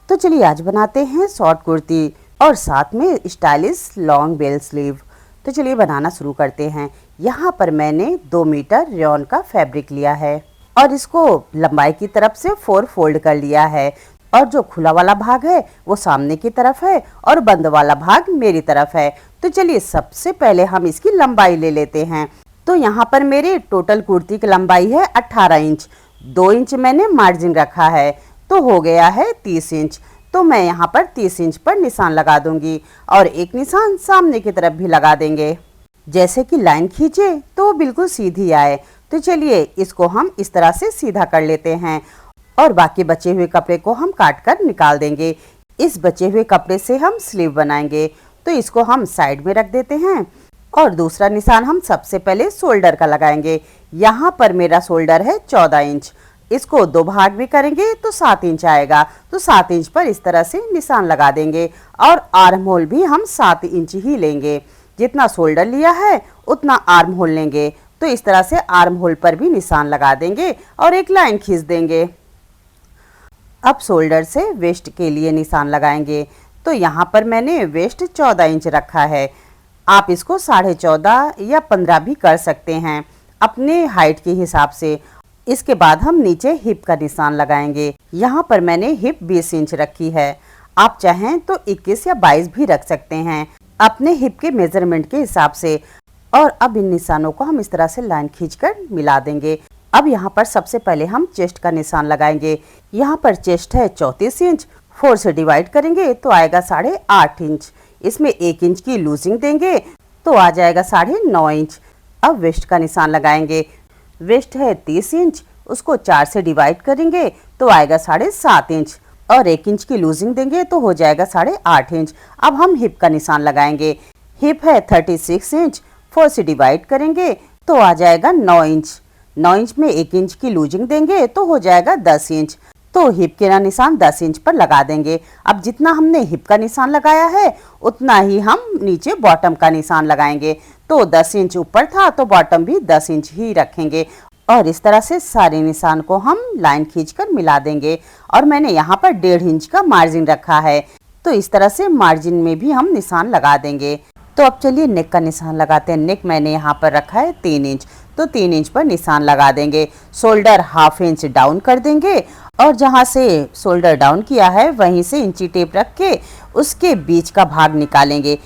तो चलिए आज बनाते हैं शॉर्ट कुर्ती और साथ में स्टाइलिश लॉन्ग बेल स्लीव। तो चलिए बनाना शुरू करते हैं। यहाँ पर मैंने 2 मीटर रेयॉन का फैब्रिक लिया है और इसको लंबाई की तरफ से 4 फोल्ड कर लिया है और जो खुला वाला भाग है वो सामने की तरफ है और बंद वाला भाग मेरी तरफ है। तो चलिए सबसे पहले हम इसकी लंबाई ले लेते हैं। तो यहाँ पर मेरी टोटल कुर्ती की लंबाई है 18 इंच। 2 इंच मैंने मार्जिन रखा है तो हो गया है 30 इंच। तो मैं यहाँ पर 30 इंच पर निशान लगा दूंगी और एक निशान सामने की तरफ भी लगा देंगे। जैसे कि लाइन खींचे तो बिल्कुल सीधी आए। तो चलिए इसको हम इस तरह से सीधा कर लेते हैं और बाकी बचे हुए कपड़े को हम काट कर निकाल देंगे। इस बचे हुए कपड़े से हम स्लीव बनाएंगे। तो इसको हम साइड में रख देते हैं और दूसरा निशान हम सबसे पहले शोल्डर का लगाएंगे। यहाँ पर मेरा शोल्डर है 14 इंच। इसको 2 भाग में करेंगे तो 7 इंच आएगा। तो 7 इंच पर इस तरह से निशान लगा देंगे और आर्म होल भी हम 7 इंच ही लेंगे। जितना शोल्डर लिया है उतना आर्म होल लेंगे। तो इस तरह से आर्म होल पर भी निशान लगा देंगे और एक लाइन खींच देंगे। अब शोल्डर से वेस्ट के लिए निशान लगाएंगे। तो यहाँ पर मैंने वेस्ट 14 इंच रखा है। आप इसको 14.5 या 15 भी कर सकते हैं अपने हाइट के हिसाब से। इसके बाद हम नीचे हिप का निशान लगाएंगे। यहाँ पर मैंने हिप 20 इंच रखी है। आप चाहें तो 21 या 22 भी रख सकते हैं अपने हिप के मेजरमेंट के हिसाब से। और अब इन निशानों को हम इस तरह से लाइन खींचकर मिला देंगे। अब यहाँ पर सबसे पहले हम चेस्ट का निशान लगाएंगे। यहाँ पर चेस्ट है 34 इंच। 4 से डिवाइड करेंगे तो आएगा 8.5 इंच। इसमें 1 इंच की लूजिंग देंगे तो आ जाएगा 9.5 इंच। अब वेस्ट का निशान लगाएंगे। वेस्ट है 30 इंच। उसको 4 से डिवाइड करेंगे तो आएगा 7.5 इंच और 1 इंच की लूजिंग देंगे तो हो जाएगा 8.5 इंच। अब हम हिप का निशान लगाएंगे। हिप है 36 इंच। 4 से डिवाइड करेंगे तो आ जाएगा 9 इंच। 9 इंच में 1 इंच की लूजिंग देंगे तो हो जाएगा 10 इंच। तो हिप के निशान 10 इंच पर लगा देंगे। अब जितना हमने हिप का निशान लगाया है उतना ही हम नीचे बॉटम का निशान लगाएंगे। तो 10 इंच ऊपर था तो बॉटम भी 10 इंच ही रखेंगे और इस तरह से सारे निशान को हम लाइन खींचकर मिला देंगे। और मैंने यहाँ पर 1.5 इंच का मार्जिन रखा है। तो इस तरह से मार्जिन में भी हम निशान लगा देंगे। तो अब चलिए नेक का निशान लगाते हैं। नेक मैंने यहाँ पर रखा है 3 इंच। तो 3 इंच पर निशान लगा देंगे। शोल्डर 1/2 इंच डाउन कर देंगे और जहाँ से शोल्डर डाउन किया है वहीं से इंची टेप रख के उसके बीच का भाग निकालेंगे।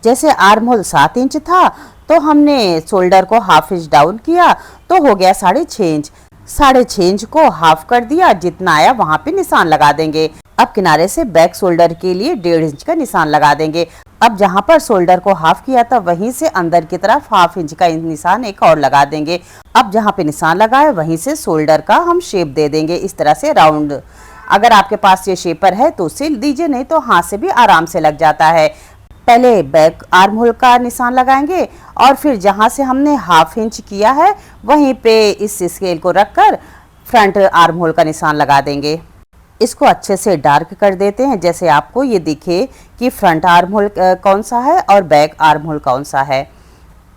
जैसे आर्म होल 7 इंच था तो हमने शोल्डर को 1/2 इंच डाउन किया तो हो गया 6.5 इंच। 6.5 इंच को हाफ कर दिया, जितना आया वहां पे निशान लगा देंगे। अब किनारे से बैक शोल्डर के लिए 1.5 इंच का निशान लगा देंगे। अब जहां पर शोल्डर को हाफ किया था वहीं से अंदर की तरफ 1/2 इंच का निशान एक और लगा देंगे। अब जहां पे निशान लगा है वहीं से शोल्डर का हम शेप दे देंगे इस तरह से राउंड। अगर आपके पास ये शेपर है तो उसे दीजिए, नहीं तो हाथ से भी आराम से लग जाता है। पहले बैक आर्म होल का निशान लगाएंगे और फिर जहां से हमने 1/2 इंच किया है वहीं पे इस स्केल को रखकर फ्रंट आर्म होल का निशान लगा देंगे। इसको अच्छे से डार्क कर देते हैं जैसे आपको ये दिखे कि फ्रंट आर्म होल कौन सा है और बैक आर्म होल कौन सा है।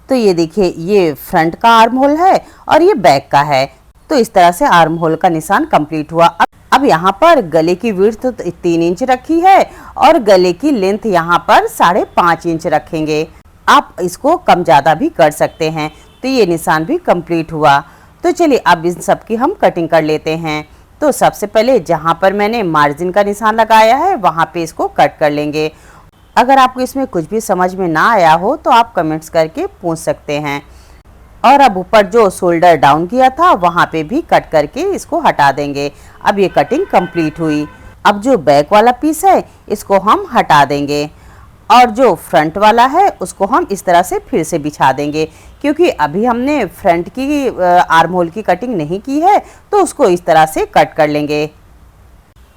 तो ये देखिए ये फ्रंट का आर्म होल है और ये बैक का है। तो इस तरह से आर्म होल का निशान कंप्लीट हुआ। अब यहाँ पर गले की विड्थ 3 इंच रखी है और गले की लेंथ यहाँ पर 5.5 इंच रखेंगे। आप इसको कम ज़्यादा भी कर सकते हैं। तो ये निशान भी कंप्लीट हुआ। तो चलिए अब इन सब की हम कटिंग कर लेते हैं। तो सबसे पहले जहाँ पर मैंने मार्जिन का निशान लगाया है वहाँ पे इसको कट कर लेंगे। अगर आपको इसमें कुछ भी समझ में ना आया हो तो आप कमेंट्स करके पूछ सकते हैं। और अब ऊपर जो शोल्डर डाउन किया था वहां पे भी कट करके इसको हटा देंगे। अब ये कटिंग कंप्लीट हुई। अब जो बैक वाला पीस है इसको हम हटा देंगे और जो फ्रंट वाला है उसको हम इस तरह से फिर से बिछा देंगे, क्योंकि अभी हमने फ्रंट की आर्म होल की कटिंग नहीं की है तो उसको इस तरह से कट कर लेंगे।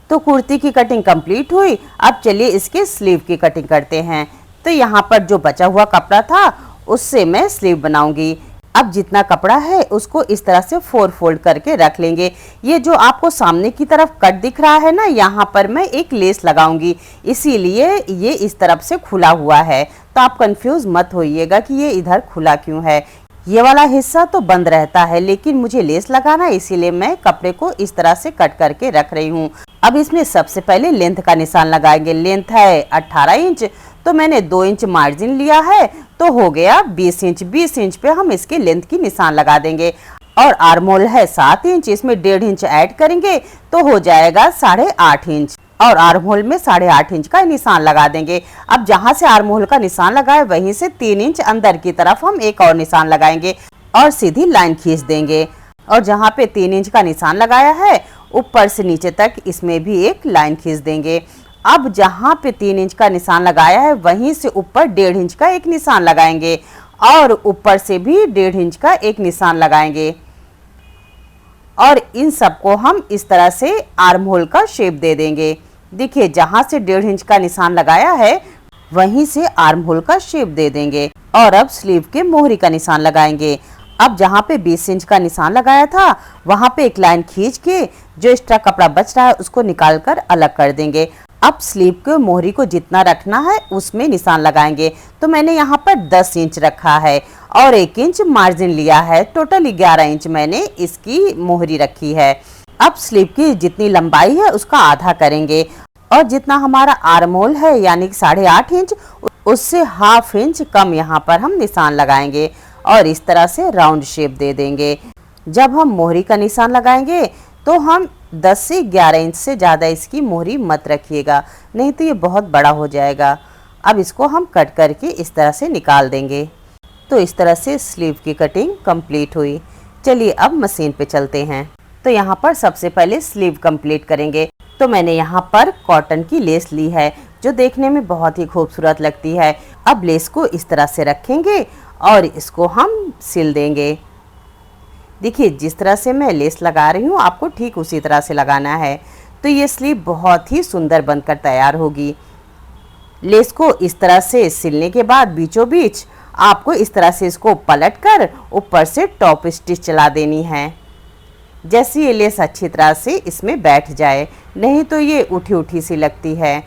तो कुर्ती की कटिंग कंप्लीट हुई। अब चलिए इसके स्लीव की कटिंग करते हैं। तो यहाँ पर जो बचा हुआ कपड़ा था उससे मैं स्लीव बनाऊंगी। अब जितना कपड़ा है उसको इस तरह से 4 फोल्ड करके रख लेंगे। ये जो आपको सामने की तरफ कट दिख रहा है ना, यहाँ पर मैं एक लेस लगाऊंगी, इसीलिए ये इस तरफ से खुला हुआ है। तो आप कंफ्यूज मत होइएगा कि ये इधर खुला क्यों है। ये वाला हिस्सा तो बंद रहता है, लेकिन मुझे लेस लगाना है, इसीलिए मैं कपड़े को इस तरह से कट करके रख रही हूँ। अब इसमें सबसे पहले लेंथ का निशान लगाएंगे। लेंथ है 18 इंच, तो मैंने 2 इंच मार्जिन लिया है, तो हो गया 20 इंच। 20 इंच पे हम इसके लेंथ की निशान लगा देंगे। और आर्म होल है 7 इंच, इसमें 1.5 इंच ऐड करेंगे तो हो जाएगा 8.5 इंच। और आर्म होल में 8.5 इंच का निशान लगा देंगे। अब जहां से आर्म होल का निशान लगाए वहीं से 3 इंच अंदर की तरफ हम एक और निशान लगाएंगे और सीधी लाइन खींच देंगे। और जहां पे 3 इंच का निशान लगाया है ऊपर से नीचे तक इसमें भी एक लाइन खींच देंगे। अब जहां पे 3 इंच का निशान लगाया है वहीं से ऊपर 1.5 इंच का एक निशान लगाएंगे और ऊपर से भी 1.5 इंच का एक निशान लगाएंगे। और इन सबको हम इस तरह से आर्म होल का शेप दे देंगे। देखिए जहां से 1.5 इंच का निशान लगाया है वहीं से आर्म होल का शेप दे देंगे। और अब स्लीव के मोहरी का निशान लगाएंगे। अब जहां पे 20 इंच का निशान लगाया था वहां पे एक लाइन खींच के जो एक्स्ट्रा कपड़ा बच रहा है उसको निकाल कर अलग कर देंगे। अब स्लीव के मोहरी को जितना रखना है उसमें निशान लगाएंगे। तो मैंने यहाँ पर 10 इंच रखा है और 1 इंच मार्जिन लिया है। टोटल 11 इंच मैंने इसकी मोहरी रखी है। अब स्लीव की जितनी लंबाई है उसका आधा करेंगे और जितना हमारा आर्म होल है यानी कि 8.5 इंच उससे ½ इंच कम यहाँ पर हम निशान लगाएंगे और इस तरह से राउंड शेप दे देंगे। जब हम मोहरी का निशान लगाएंगे तो हम 10 से 11 इंच से ज़्यादा इसकी मोहरी मत रखिएगा, नहीं तो ये बहुत बड़ा हो जाएगा। अब इसको हम कट करके इस तरह से निकाल देंगे। तो इस तरह से स्लीव की कटिंग कंप्लीट हुई। चलिए अब मशीन पे चलते हैं। तो यहाँ पर सबसे पहले स्लीव कंप्लीट करेंगे। तो मैंने यहाँ पर कॉटन की लेस ली है जो देखने में बहुत ही खूबसूरत लगती है। अब लेस को इस तरह से रखेंगे और इसको हम सिल देंगे। देखिए जिस तरह से मैं लेस लगा रही हूँ आपको ठीक उसी तरह से लगाना है। तो ये स्लीव बहुत ही सुंदर बनकर तैयार होगी। लेस को इस तरह से सिलने के बाद बीचों बीच आपको इस तरह से इसको पलटकर ऊपर से टॉप स्टिच चला देनी है, जैसे ये लेस अच्छी तरह से इसमें बैठ जाए, नहीं तो ये उठी उठी सी लगती है।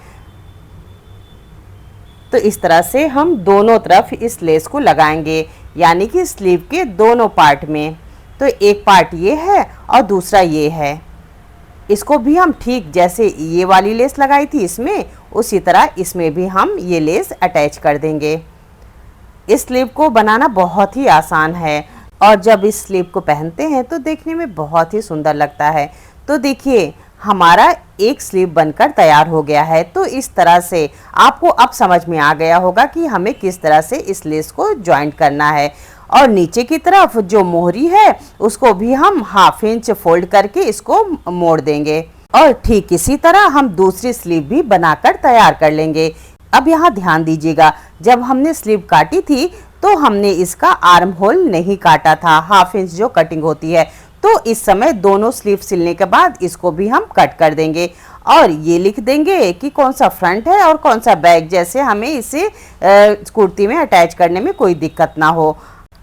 तो इस तरह से हम दोनों तरफ इस लेस को लगाएंगे, यानी कि स्लीव के दोनों पार्ट में। तो एक पार्ट ये है और दूसरा ये है। इसको भी हम ठीक जैसे ये वाली लेस लगाई थी इसमें, उसी तरह इसमें भी हम ये लेस अटैच कर देंगे। इस स्लीव को बनाना बहुत ही आसान है और जब इस स्लीव को पहनते हैं तो देखने में बहुत ही सुंदर लगता है। तो देखिए हमारा एक स्लीव बनकर तैयार हो गया है। तो इस तरह से आपको अब समझ में आ गया होगा कि हमें किस तरह से इस लेस को जॉइंट करना है। और नीचे की तरफ जो मोहरी है उसको भी हम ½ इंच फोल्ड करके इसको मोड़ देंगे और ठीक इसी तरह हम दूसरी स्लीव भी बनाकर तैयार कर लेंगे। अब यहाँ ध्यान दीजिएगा, जब हमने स्लीव काटी थी तो हमने इसका आर्म होल नहीं काटा था, ½ इंच जो कटिंग होती है। तो इस समय दोनों स्लीव सिलने के बाद इसको भी हम कट कर देंगे और ये लिख देंगे कि कौन सा फ्रंट है और कौन सा बैक, जैसे हमें इसे कुर्ती में अटैच करने में कोई दिक्कत ना हो।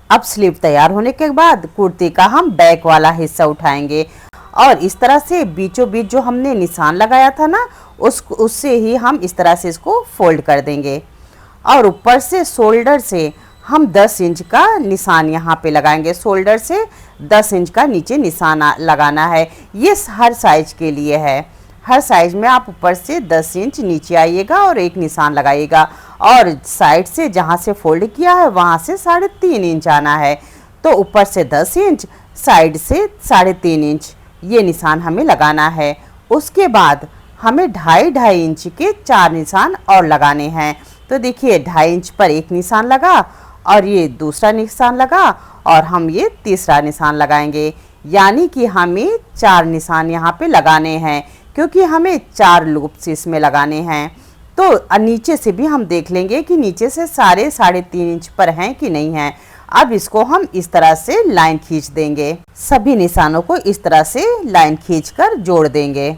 अब स्लीव तैयार होने के बाद कुर्ती का हम बैक वाला हिस्सा उठाएंगे और इस तरह से बीचों बीच जो हमने निशान लगाया था ना उससे ही हम इस तरह से इसको फोल्ड कर देंगे और ऊपर से शोल्डर से हम 10 इंच का निशान यहाँ पे लगाएंगे। शोल्डर से 10 इंच का नीचे निशान लगाना है। ये हर साइज के लिए है। हर साइज में आप ऊपर से 10 इंच नीचे आइएगा और एक निशान लगाइएगा और साइड से जहाँ से फोल्ड किया है वहाँ से 3.5 इंच आना है। तो ऊपर से 10 इंच, साइड से 3.5 इंच ये निशान हमें लगाना है। उसके बाद हमें 2.5 इंच के 4 निशान और लगाने हैं। तो देखिए 2.5 इंच पर एक निशान लगा और ये दूसरा निशान लगा और हम ये तीसरा निशान लगाएंगे, यानी कि हमें 4 निशान यहाँ पे लगाने हैं क्योंकि हमें 4 लूप्स इसमें लगाने हैं। तो नीचे से भी हम देख लेंगे कि नीचे से सारे 3.5 इंच पर हैं कि नहीं हैं। अब इसको हम इस तरह से लाइन खींच देंगे। सभी निशानों को इस तरह से लाइन खींचकर जोड़ देंगे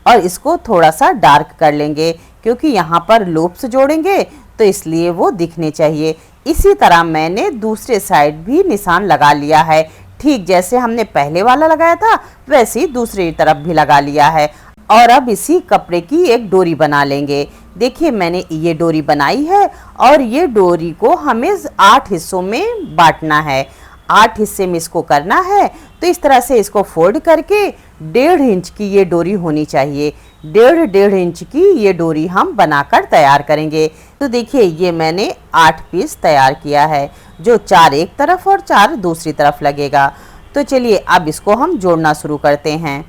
और इसको थोड़ा सा डार्क कर लेंगे क्योंकि यहाँ पर लूप्स जोड़ेंगे तो इसलिए वो दिखने चाहिए। इसी तरह मैंने दूसरे साइड भी निशान लगा लिया है, ठीक जैसे हमने पहले वाला लगाया था वैसे ही दूसरी तरफ भी लगा लिया है। और अब इसी कपड़े की एक डोरी बना लेंगे। देखिए मैंने ये डोरी बनाई है और ये डोरी को हमें 8 हिस्सों में बांटना है। 8 हिस्से में इसको करना है। तो इस तरह से इसको फोल्ड करके 1.5 इंच की ये डोरी होनी चाहिए। 1.5 इंच की ये डोरी हम बनाकर तैयार करेंगे। तो देखिए ये मैंने 8 पीस तैयार किया है, जो 4 एक तरफ और 4 दूसरी तरफ लगेगा। तो चलिए अब इसको हम जोड़ना शुरू करते हैं।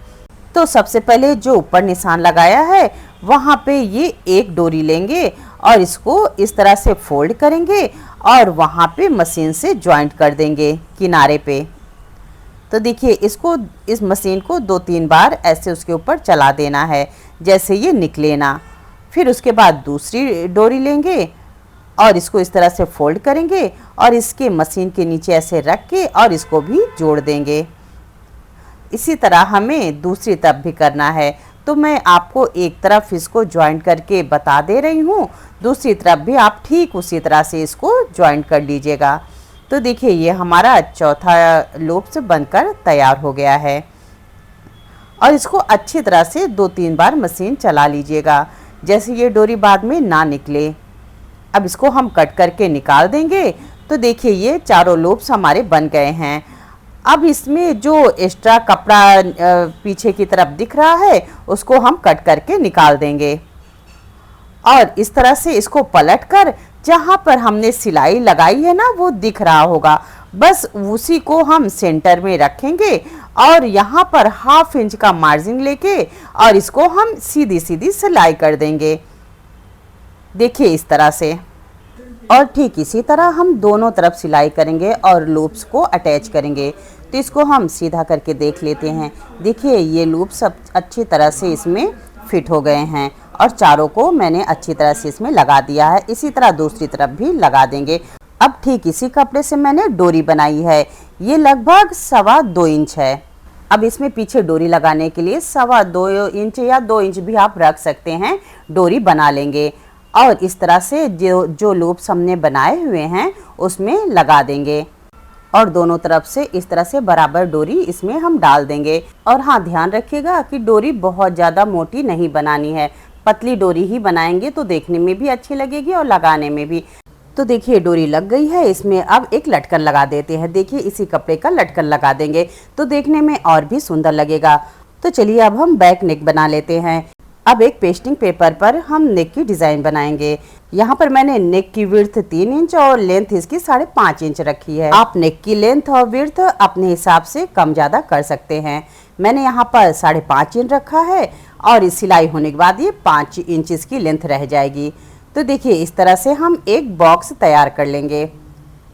तो सबसे पहले जो ऊपर निशान लगाया है वहाँ पे ये एक डोरी लेंगे और इसको इस तरह से फोल्ड करेंगे और वहाँ पे मशीन से ज्वाइंट कर देंगे किनारे पे। तो देखिए इसको, इस मशीन को 2-3 बार ऐसे उसके ऊपर चला देना है जैसे ये निकले ना। फिर उसके बाद दूसरी डोरी लेंगे और इसको इस तरह से फोल्ड करेंगे और इसके मशीन के नीचे ऐसे रख के और इसको भी जोड़ देंगे। इसी तरह हमें दूसरी तरफ भी करना है। तो मैं आपको एक तरफ इसको ज्वाइंट करके बता दे रही हूँ, दूसरी तरफ भी आप ठीक उसी तरह से इसको ज्वाइंट कर लीजिएगा। तो देखिए ये हमारा चौथा लूप से बनकर तैयार हो गया है और इसको अच्छी तरह से 2-3 बार मशीन चला लीजिएगा जैसे ये डोरी बाद में ना निकले। अब इसको हम कट करके निकाल देंगे। तो देखिए ये चारों लूप्स हमारे बन गए हैं। अब इसमें जो एक्स्ट्रा कपड़ा पीछे की तरफ दिख रहा है उसको हम कट करके निकाल देंगे और इस तरह से इसको पलटकर जहाँ पर हमने सिलाई लगाई है ना वो दिख रहा होगा, बस उसी को हम सेंटर में रखेंगे और यहाँ पर 1/2 इंच का मार्जिन लेके और इसको हम सीधी सीधी सिलाई कर देंगे। देखिए इस तरह से, और ठीक इसी तरह हम दोनों तरफ सिलाई करेंगे और लूप्स को अटैच करेंगे। तो इसको हम सीधा करके देख लेते हैं। देखिए ये लूप सब अच्छी तरह से इसमें फिट हो गए हैं और चारों को मैंने अच्छी तरह से इसमें लगा दिया है। इसी तरह दूसरी तरफ भी लगा देंगे। अब ठीक इसी कपड़े से मैंने डोरी बनाई है, ये लगभग 2.25 इंच है। अब इसमें पीछे डोरी लगाने के लिए 2.25 इंच या 2 इंच भी आप रख सकते हैं, डोरी बना लेंगे और इस तरह से जो लूप्स हमने बनाए हुए हैं उसमें लगा देंगे और दोनों तरफ से इस तरह से बराबर डोरी इसमें हम डाल देंगे। और हाँ ध्यान रखिएगा कि डोरी बहुत ज़्यादा मोटी नहीं बनानी है, पतली डोरी ही बनाएंगे तो देखने में भी अच्छी लगेगी और लगाने में भी। तो देखिए डोरी लग गई है, इसमें अब एक लटकन लगा देते हैं। देखिए इसी कपड़े का लटकन लगा देंगे तो देखने में और भी सुंदर लगेगा। तो चलिए अब हम बैक नेक बना लेते हैं। अब एक पेस्टिंग पेपर पर हम नेक की डिज़ाइन बनाएंगे। यहाँ पर मैंने नेक की विड्थ 3 इंच और लेंथ इसकी 5.5 इंच रखी है। आप नेक की लेंथ और विड्थ अपने हिसाब से कम ज़्यादा कर सकते हैं। मैंने यहाँ पर 5.5 इंच रखा है और इस सिलाई होने के बाद ये 5 इंच इसकी लेंथ रह जाएगी। तो देखिए इस तरह से हम एक बॉक्स तैयार कर लेंगे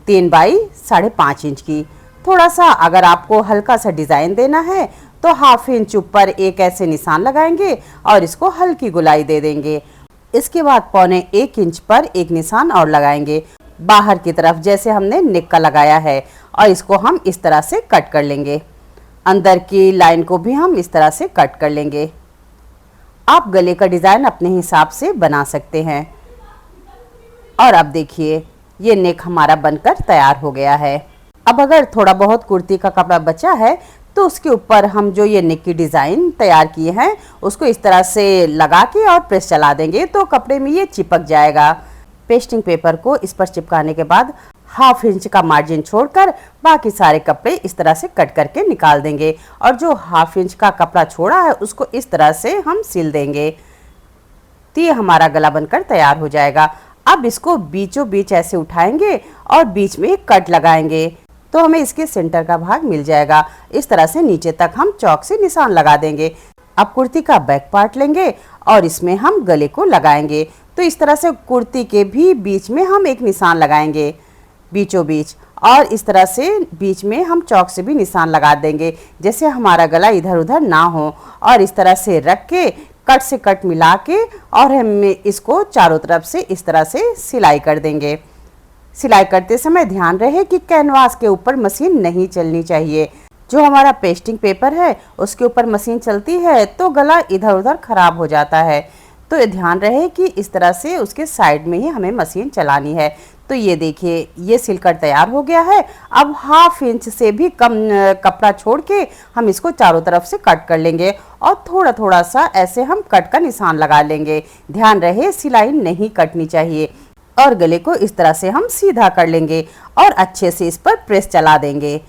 3 बाई 5.5 इंच की। थोड़ा सा अगर आपको हल्का सा डिज़ाइन देना है तो 1/2 इंच ऊपर एक ऐसे निशान लगाएंगे और इसको हल्की गुलाई दे देंगे। इसके बाद 1.25 इंच पर एक निशान और लगाएंगे बाहर की तरफ जैसे हमने नेक का लगाया है और इसको हम इस तरह से कट कर लेंगे। अंदर की लाइन को भी हम इस तरह से कट कर लेंगे। आप गले का डिज़ाइन अपने हिसाब से बना सकते हैं। और अब देखिए ये नेक हमारा बनकर तैयार हो गया है। अब अगर थोड़ा बहुत कुर्ती का कपड़ा बचा है तो उसके ऊपर हम जो ये नेक की डिज़ाइन तैयार किए हैं उसको इस तरह से लगा के और प्रेस चला देंगे तो कपड़े में ये चिपक जाएगा। पेस्टिंग पेपर को इस पर चिपकाने के बाद 1/2 इंच का मार्जिन छोड़कर बाकी सारे कपड़े इस तरह से कट करके निकाल देंगे और जो 1/2 इंच का कपड़ा छोड़ा है उसको इस तरह से हम सिल देंगे। तो ये हमारा गला बनकर तैयार हो जाएगा। अब इसको बीचों बीच ऐसे उठाएंगे और बीच में कट लगाएंगे तो हमें इसके सेंटर का भाग मिल जाएगा। इस तरह से नीचे तक हम चौक से निशान लगा देंगे। अब कुर्ती का बैक पार्ट लेंगे और इसमें हम गले को लगाएंगे। तो इस तरह से कुर्ती के भी बीच में हम एक निशान लगाएंगे बीचों बीच और इस तरह से बीच में हम चौक से भी निशान लगा देंगे जैसे हमारा गला इधर उधर ना हो। और इस तरह से रख के कट से कट मिला के और हम इसको चारों तरफ से इस तरह से सिलाई कर देंगे। सिलाई करते समय ध्यान रहे कि कैनवास के ऊपर मशीन नहीं चलनी चाहिए। जो हमारा पेस्टिंग पेपर है उसके ऊपर मशीन चलती है तो गला इधर उधर खराब हो जाता है। तो ध्यान रहे कि इस तरह से उसके साइड में ही हमें मशीन चलानी है। तो ये देखिए ये सिलकर तैयार हो गया है। अब 1/2 इंच से भी कम कपड़ा छोड़ के हम इसको चारों तरफ से कट कर लेंगे और थोड़ा थोड़ा सा ऐसे हम कट का निशान लगा लेंगे। ध्यान रहे सिलाई नहीं कटनी चाहिए। और गले को इस तरह से हम सीधा कर लेंगे और अच्छे से इस पर प्रेस चला देंगे।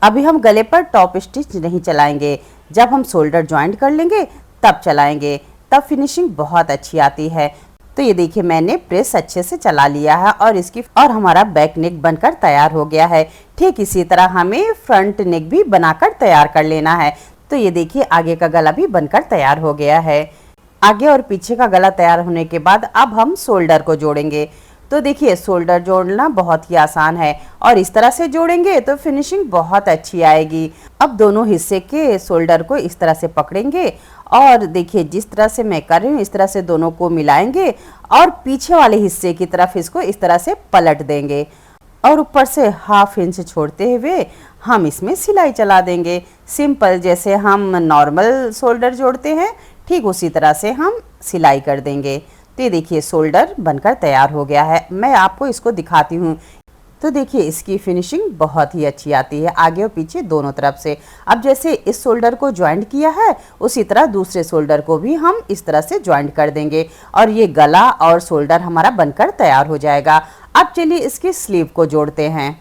अभी हम गले पर टॉप स्टिच नहीं चलाएंगे, जब हम शोल्डर ज्वाइंट कर लेंगे तब चलाएंगे, तब फिनिशिंग बहुत अच्छी आती है। तो ये देखिए मैंने प्रेस अच्छे से चला लिया है और हमारा बैक नेक बनकर तैयार हो गया है। ठीक इसी तरह हमें फ्रंट नेक भी बनाकर तैयार कर लेना है। तो ये देखिए आगे का गला भी बनकर तैयार हो गया है। आगे और पीछे का गला तैयार होने के बाद अब हम शोल्डर को जोड़ेंगे। तो देखिए शोल्डर जोड़ना बहुत ही आसान है और इस तरह से जोड़ेंगे तो फिनिशिंग बहुत अच्छी आएगी। अब दोनों हिस्से के शोल्डर को इस तरह से पकड़ेंगे और देखिए जिस तरह से मैं कर रही हूँ इस तरह से दोनों को मिलाएंगे और पीछे वाले हिस्से की तरफ इसको इस तरह से पलट देंगे और ऊपर से 1/2 इंच छोड़ते हुए हम इसमें सिलाई चला देंगे। सिंपल जैसे हम नॉर्मल शोल्डर जोड़ते हैं ठीक उसी तरह से हम सिलाई कर देंगे। तो ये देखिए शोल्डर बनकर तैयार हो गया है। मैं आपको इसको दिखाती हूँ। तो देखिए इसकी फिनिशिंग बहुत ही अच्छी आती है आगे और पीछे दोनों तरफ से। अब जैसे इस शोल्डर को ज्वाइंट किया है उसी तरह दूसरे शोल्डर को भी हम इस तरह से ज्वाइंट कर देंगे और ये गला और शोल्डर हमारा बनकर तैयार हो जाएगा। अब चलिए इसकी स्लीव को जोड़ते हैं।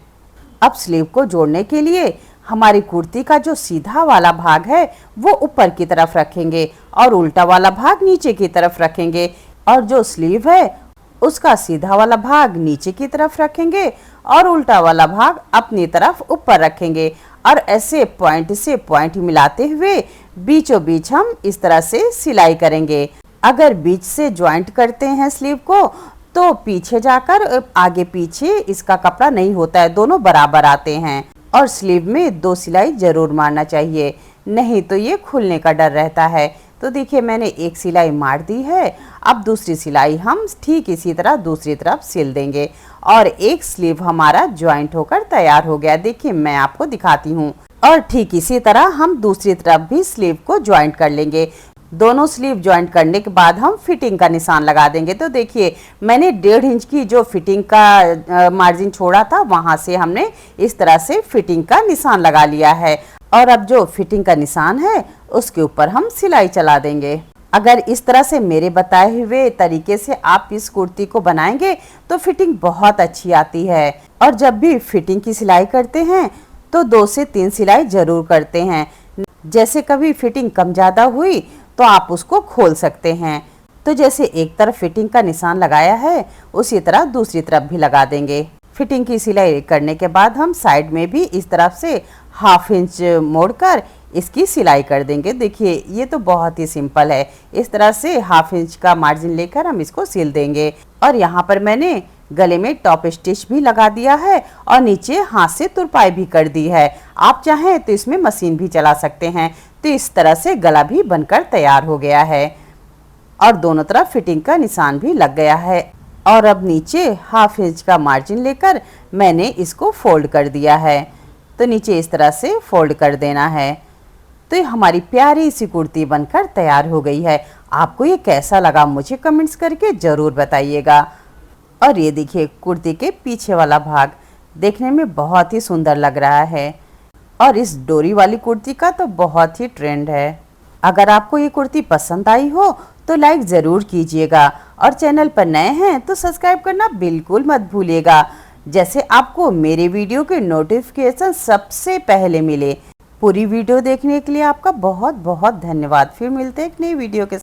अब स्लीव को जोड़ने के लिए हमारी कुर्ती का जो सीधा वाला भाग है वो ऊपर की तरफ रखेंगे और उल्टा वाला भाग नीचे की तरफ रखेंगे और जो स्लीव है उसका सीधा वाला भाग नीचे की तरफ रखेंगे और उल्टा वाला भाग अपनी तरफ ऊपर रखेंगे और ऐसे पॉइंट से पॉइंट मिलाते हुए बीचों बीच हम इस तरह से सिलाई करेंगे। अगर बीच से ज्वाइंट करते हैं स्लीव को तो पीछे जाकर आगे पीछे इसका कपड़ा नहीं होता है, दोनों बराबर आते हैं। और स्लीव में 2 सिलाई जरूर मारना चाहिए, नहीं तो ये खुलने का डर रहता है। तो देखिए मैंने एक सिलाई मार दी है। अब दूसरी सिलाई हम ठीक इसी तरह दूसरी तरफ सिल देंगे और एक स्लीव हमारा ज्वाइंट होकर तैयार हो गया। देखिए मैं आपको दिखाती हूँ और ठीक इसी तरह हम दूसरी तरफ भी स्लीव को ज्वाइंट कर लेंगे। दोनों स्लीव ज्वाइंट करने के बाद हम फिटिंग का निशान लगा देंगे। तो देखिए मैंने 1.5 इंच की जो फिटिंग का मार्जिन छोड़ा था वहां से हमने इस तरह से फिटिंग का निशान लगा लिया है और अब जो फिटिंग का निशान है उसके ऊपर हम सिलाई चला देंगे। अगर इस तरह से मेरे बताए हुए तरीके से आप इस कुर्ती को बनाएंगे तो फिटिंग बहुत अच्छी आती है। और जब भी फिटिंग की सिलाई करते हैं तो 2 से 3 सिलाई जरूर करते हैं। जैसे कभी फिटिंग कम ज़्यादा हुई तो आप उसको खोल सकते हैं। तो जैसे एक तरफ फिटिंग का निशान लगाया है उसी तरह दूसरी तरफ भी लगा देंगे। फिटिंग की सिलाई करने के बाद हम साइड में भी इस तरफ से 1/2 इंच मोड़कर इसकी सिलाई कर देंगे। देखिए ये तो बहुत ही सिंपल है। इस तरह से 1/2 इंच का मार्जिन लेकर हम इसको सिल देंगे और यहाँ पर मैंने गले में टॉप स्टिच भी लगा दिया है और नीचे हाथ से तुरपाई भी कर दी है। आप चाहें तो इसमें मशीन भी चला सकते हैं। तो इस तरह से गला भी बनकर तैयार हो गया है और दोनों तरफ फिटिंग का निशान भी लग गया है। और अब नीचे 1/2 इंच का मार्जिन लेकर मैंने इसको फोल्ड कर दिया है। तो नीचे इस तरह से फोल्ड कर देना है। तो ये हमारी प्यारी सी कुर्ती बनकर तैयार हो गई है। आपको ये कैसा लगा मुझे कमेंट्स करके ज़रूर बताइएगा। और ये देखिए कुर्ती के पीछे वाला भाग देखने में बहुत ही सुंदर लग रहा है और इस डोरी वाली कुर्ती का तो बहुत ही ट्रेंड है। अगर आपको ये कुर्ती पसंद आई हो तो लाइक ज़रूर कीजिएगा और चैनल पर नए हैं तो सब्सक्राइब करना बिल्कुल मत भूलिएगा, जैसे आपको मेरे वीडियो के नोटिफिकेशन सबसे पहले मिले। पूरी वीडियो देखने के लिए आपका बहुत बहुत धन्यवाद। फिर मिलते हैं एक नई वीडियो के